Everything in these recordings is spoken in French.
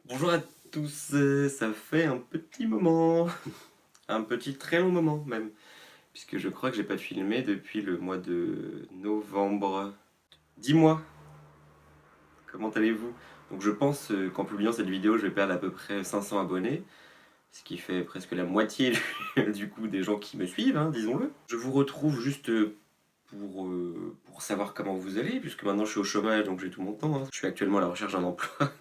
Bonjour à tous, ça fait un petit moment, un petit très long moment même, puisque je crois que j'ai pas filmé depuis le mois de novembre. Dis-moi, comment allez-vous? Donc je pense qu'en publiant cette vidéo, je vais perdre à peu près 500 abonnés, ce qui fait presque la moitié du coup des gens qui me suivent, hein, disons-le. Je vous retrouve juste pour savoir comment vous allez, puisque maintenant je suis au chômage, donc j'ai tout mon temps, hein. Je suis actuellement à la recherche d'un emploi.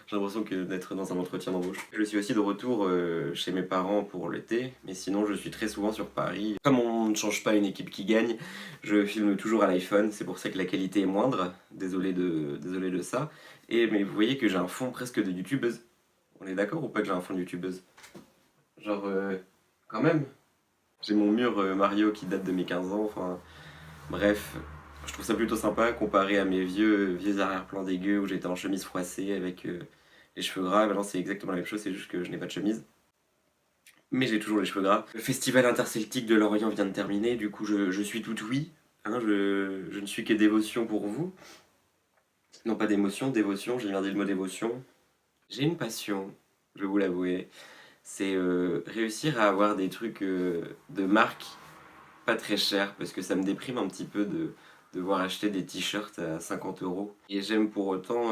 J'ai l'impression d'être dans un entretien d'embauche. Je suis aussi de retour chez mes parents pour l'été, mais sinon je suis très souvent sur Paris. Comme on ne change pas une équipe qui gagne, je filme toujours à l'iPhone, c'est pour ça que la qualité est moindre. Désolé de ça. Mais vous voyez que j'ai un fond presque de youtubeuse. On est d'accord ou pas que j'ai un fond de youtubeuse? Genre, quand même. J'ai mon mur Mario qui date de mes 15 ans, enfin, bref. Je trouve ça plutôt sympa comparé à mes vieux arrière-plans dégueux où j'étais en chemise froissée avec les cheveux gras. Maintenant, c'est exactement la même chose, c'est juste que je n'ai pas de chemise. Mais j'ai toujours les cheveux gras. Le festival interceltique de Lorient vient de terminer, du coup, je suis tout oui. Hein, je ne suis que dévotion pour vous. Non, pas d'émotion, dévotion, j'ai bien dit le mot dévotion. J'ai une passion, je vais vous l'avouer. C'est réussir à avoir des trucs de marque pas très chers, parce que ça me déprime un petit peu de devoir acheter des t-shirts à 50 euros. Et j'aime pour autant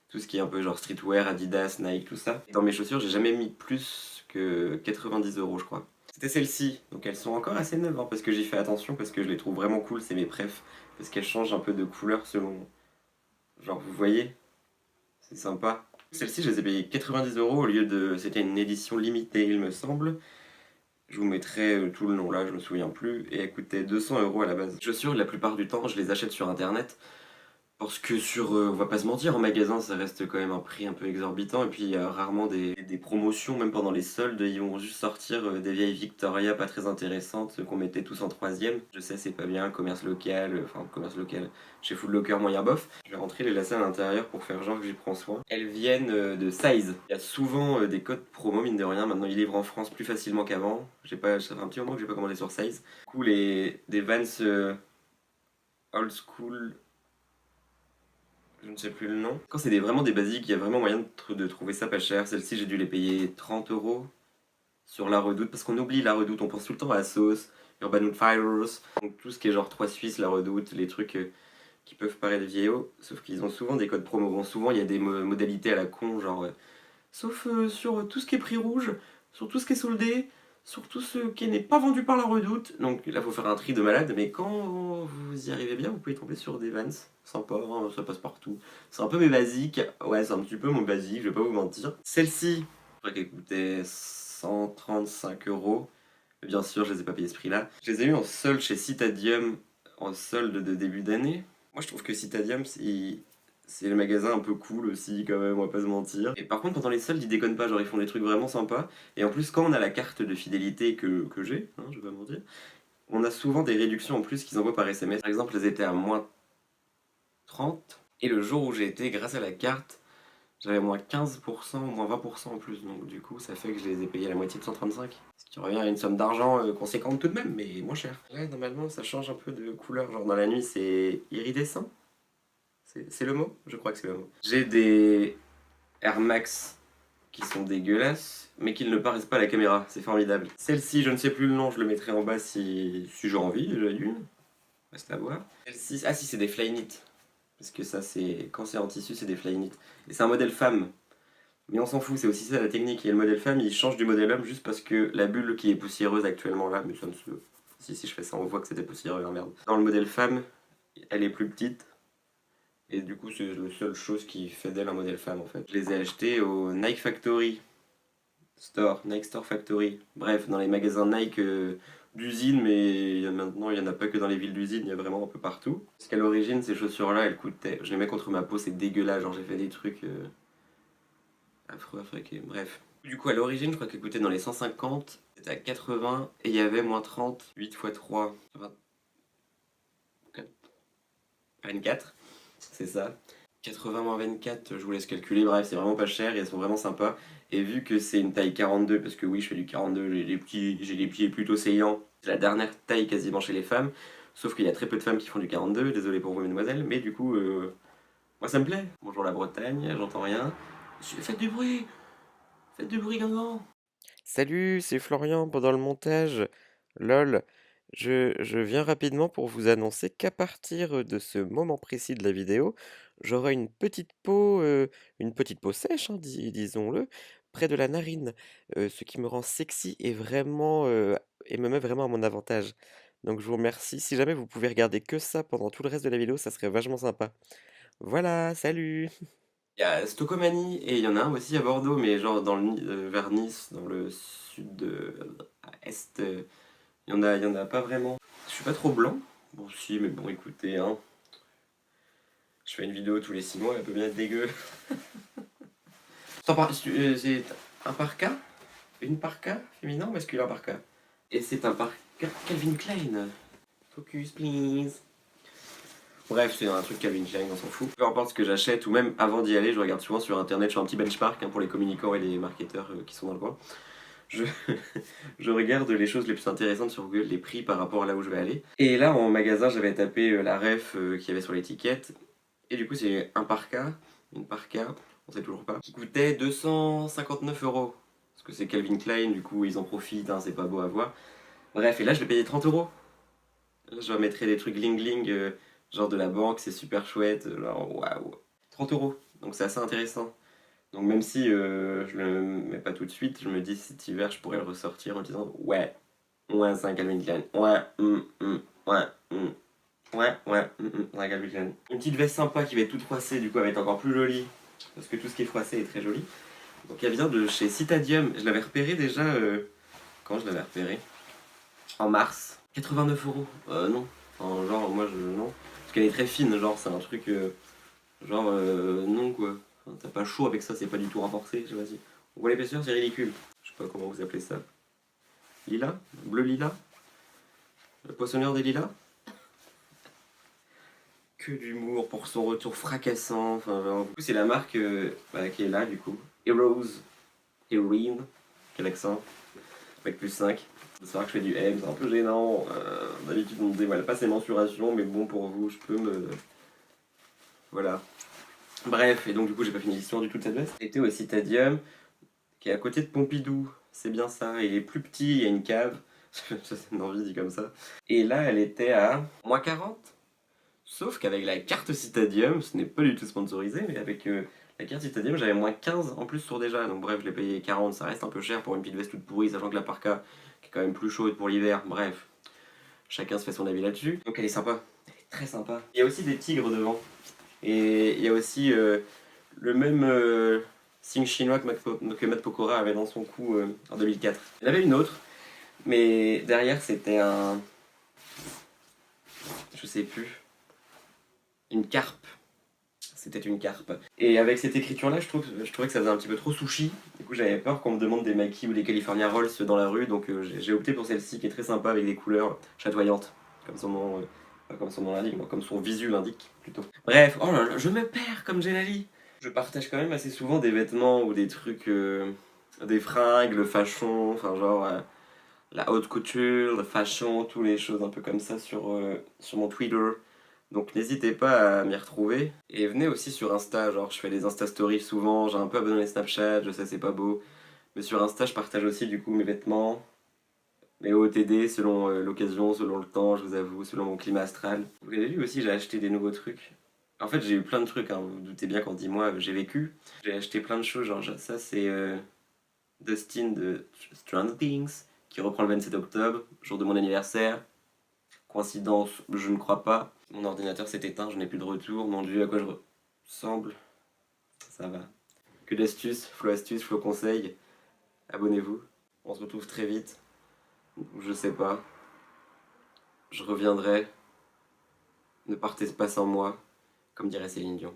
tout ce qui est un peu genre streetwear, Adidas, Nike, tout ça. Dans mes chaussures, j'ai jamais mis plus que 90 euros, je crois. C'était celles-ci, donc elles sont encore assez neuves, hein, parce que j'y fais attention, parce que je les trouve vraiment cool, c'est mes préfs, parce qu'elles changent un peu de couleur selon. Genre, vous voyez, c'est sympa. Celles-ci, je les ai payées 90 euros au lieu de. C'était une édition limitée, il me semble. Je vous mettrai tout le nom là, je me souviens plus, et elles coûtaient 200 euros à la base. Les chaussures, la plupart du temps, je les achète sur internet. Parce que on va pas se mentir, en magasin ça reste quand même un prix un peu exorbitant et puis il y a rarement des promotions, même pendant les soldes, ils vont juste sortir des vieilles Victoria pas très intéressantes qu'on mettait tous en troisième. Je sais c'est pas bien, commerce local, chez Foot Locker moyen bof. Je vais rentrer les lacets à l'intérieur pour faire genre que j'y prends soin. Elles viennent de Size. Il y a souvent des codes promo mine de rien, maintenant ils livrent en France plus facilement qu'avant. Ça fait un petit moment que j'ai pas commandé sur Size. Du coup des Vans old school, je ne sais plus le nom. Quand c'est vraiment des basiques, il y a vraiment moyen de trouver ça pas cher. Celle-ci, j'ai dû les payer 30 euros sur La Redoute, parce qu'on oublie La Redoute, on pense tout le temps à la sauce, Urban Outfitters, donc tout ce qui est genre 3 Suisses, La Redoute, les trucs qui peuvent paraître vieillots, sauf qu'ils ont souvent des codes promo. Bon, souvent il y a des modalités à la con, genre sauf sur tout ce qui est prix rouge, sur tout ce qui est soldé, sur tout ce qui n'est pas vendu par La Redoute. Donc là, faut faire un tri de malade, mais quand vous y arrivez bien, vous pouvez tomber sur des Vans sympas, hein, ça passe partout. C'est un peu mes basiques, ouais, c'est un petit peu mon basique, je vais pas vous mentir. Celle-ci, je crois qu'elle coûtait 135 euros. Bien sûr, je les ai pas payés ce prix-là. Je les ai eu en solde chez Citadium, en solde de début d'année. Moi, je trouve que Citadium, c'est le magasin un peu cool aussi, quand même, on va pas se mentir. Et par contre, pendant les soldes, ils déconnent pas, genre ils font des trucs vraiment sympas. Et en plus, quand on a la carte de fidélité que j'ai, hein, je vais pas mentir, on a souvent des réductions en plus qu'ils envoient par SMS. Par exemple, elles étaient à moins 30. Et le jour où j'ai été, grâce à la carte, j'avais moins 15% ou moins 20% en plus. Donc du coup, ça fait que je les ai payés à la moitié de 135. Ce qui revient à une somme d'argent conséquente tout de même, mais moins cher. Là, normalement, ça change un peu de couleur. Genre dans la nuit, c'est iridescent. C'est le mot? Je crois que c'est le mot. J'ai des Air Max qui sont dégueulasses, mais qui ne paraissent pas à la caméra. C'est formidable. Celle-ci, je ne sais plus le nom, je le mettrai en bas si j'ai envie, déjà une. Reste à voir. Celle-ci, ah si, c'est des Flyknit. Parce que ça, c'est quand c'est en tissu, c'est des Flyknit. Et c'est un modèle femme. Mais on s'en fout, c'est aussi ça la technique. Et le modèle femme, il change du modèle homme juste parce que la bulle qui est poussiéreuse actuellement là, mais ça ne se. Si je fais ça, on voit que c'était poussiéreux, hein, merde. Dans le modèle femme, elle est plus petite. Et du coup, c'est la seule chose qui fait d'elle un modèle femme en fait. Je les ai achetés au Nike Factory Store, Nike Store Factory. Bref, dans les magasins Nike d'usine, mais maintenant il n'y en a pas que dans les villes d'usine, il y a vraiment un peu partout. Parce qu'à l'origine, ces chaussures-là, elles coûtaient. Je les mets contre ma peau, c'est dégueulasse. Genre, j'ai fait des trucs affreux, affreux, bref. Du coup, à l'origine, je crois qu'elle coûtait dans les 150, c'était à 80, et il y avait moins 30, 8 x 3, 24, c'est ça. 80 moins 24, je vous laisse calculer, bref, c'est vraiment pas cher et elles sont vraiment sympas. Et vu que c'est une taille 42, parce que oui, je fais du 42, j'ai les pieds plutôt saillants, c'est la dernière taille quasiment chez les femmes, sauf qu'il y a très peu de femmes qui font du 42, désolé pour vous, mesdemoiselles, mais du coup, moi ça me plaît. Bonjour la Bretagne, j'entends rien. Faites du bruit! Faites du bruit, gamin! Salut, c'est Florian pendant le montage. Lol, je viens rapidement pour vous annoncer qu'à partir de ce moment précis de la vidéo, j'aurai une petite peau sèche, hein, disons-le, près de la narine, ce qui me rend sexy et me met vraiment à mon avantage. Donc je vous remercie. Si jamais vous pouvez regarder que ça pendant tout le reste de la vidéo, ça serait vachement sympa. Voilà, salut! Il y a Stocomanie et il y en a un aussi à Bordeaux, mais genre vers Nice, dans le sud de à est. Il y en a pas vraiment. Je suis pas trop blanc. Bon, si, mais bon, écoutez, hein. Je fais une vidéo tous les 6 mois, elle peut bien être dégueu. C'est un parka? Une parka féminin ou masculin parka? Et c'est un parka Calvin Klein. Focus, please. Bref, c'est un truc Calvin Klein, on s'en fout. Peu importe ce que j'achète, ou même avant d'y aller, je regarde souvent sur internet, je fais un petit benchmark pour les communicants et les marketeurs qui sont dans le coin. Je, je regarde les choses les plus intéressantes sur Google, les prix par rapport à là où je vais aller. Et là, en magasin, j'avais tapé la ref qu'il y avait sur l'étiquette. Et du coup, c'est une parka, on sait toujours pas, qui coûtait 259 €. Parce que c'est Calvin Klein, du coup, ils en profitent, hein, c'est pas beau à voir. Bref, et là, je l'ai payé 30 €. Là, je remettrai des trucs gling genre de la banque, c'est super chouette, genre waouh. 30 €, donc c'est assez intéressant. Donc même si je le mets pas tout de suite, je me dis cet hiver je pourrais le ressortir en disant ouais, c'est un Calvin Klein, ouais, c'est un Calvin Klein. Une petite veste sympa qui va être toute froissée, du coup elle va être encore plus jolie, parce que tout ce qui est froissé est très joli. Donc elle vient de chez Citadium, je l'avais repéré déjà, quand je l'avais repéré? En mars. 89 €, non, enfin, genre moi non, parce qu'elle est très fine, genre c'est un truc, non quoi. Enfin, t'as pas chaud avec ça, c'est pas du tout renforcé, je sais pas si. On voit l'épaisseur, c'est ridicule. Je sais pas comment vous appelez ça. Lila? Bleu lila? Le poissonneur des lilas? Que d'humour pour son retour fracassant. Enfin, du coup, c'est la marque qui est là, du coup. Heroine, quel accent? Avec +5. C'est vrai que je fais du M, c'est un peu gênant. D'habitude, on ne dévoile pas ses mensurations, mais bon, pour vous, je peux me. Voilà. Bref, et donc, du coup, j'ai pas fini l'histoire du tout de cette veste. C'était au Citadium, qui est à côté de Pompidou. C'est bien ça. Il est plus petit, il y a une cave. Ça, c'est une envie dit comme ça. Et là, elle était à -40. Sauf qu'avec la carte Citadium, ce n'est pas du tout sponsorisé, mais avec la carte Citadium, j'avais -15 en plus sur déjà. Donc bref, je l'ai payé 40, ça reste un peu cher pour une petite veste toute pourrie, sachant que la parka, qui est quand même plus chaude pour l'hiver. Bref, chacun se fait son avis là-dessus. Donc elle est sympa, elle est très sympa. Il y a aussi des tigres devant. Et il y a aussi le même signe chinois que Matt Pokora avait dans son cou en 2004. Il y en avait une autre, mais derrière c'était un. Je sais plus. Une carpe. C'était une carpe. Et avec cette écriture-là, je trouvais que ça faisait un petit peu trop sushi. Du coup, j'avais peur qu'on me demande des makis ou des California Rolls dans la rue, donc j'ai opté pour celle-ci qui est très sympa avec des couleurs chatoyantes, comme son nom, pas comme son nom l'indique, mais comme son visu l'indique plutôt. Bref, oh là là, je me perds comme Jenali. Je partage quand même assez souvent des vêtements ou des trucs, des fringues, le fashion, enfin genre la haute couture, le fashion, toutes les choses un peu comme ça sur mon Twitter. Donc n'hésitez pas à m'y retrouver. Et venez aussi sur Insta, genre je fais des Insta Stories souvent, j'ai un peu abandonné Snapchat, je sais c'est pas beau. Mais sur Insta je partage aussi du coup mes vêtements, mes OOTD selon l'occasion, selon le temps, je vous avoue, selon mon climat astral. Vous avez vu aussi j'ai acheté des nouveaux trucs. En fait j'ai eu plein de trucs, hein. Vous vous doutez bien qu'en 10 mois j'ai vécu. J'ai acheté plein de choses, genre ça c'est Dustin de Stranger Things, qui reprend le 27 octobre, jour de mon anniversaire. Coïncidence, je ne crois pas. Mon ordinateur s'est éteint, je n'ai plus de retour. Mon dieu, à quoi je ressemble? Ça va. Que d'astuces, Flo conseil. Abonnez-vous. On se retrouve très vite. Je sais pas. Je reviendrai. Ne partez pas sans moi, comme dirait Céline Dion.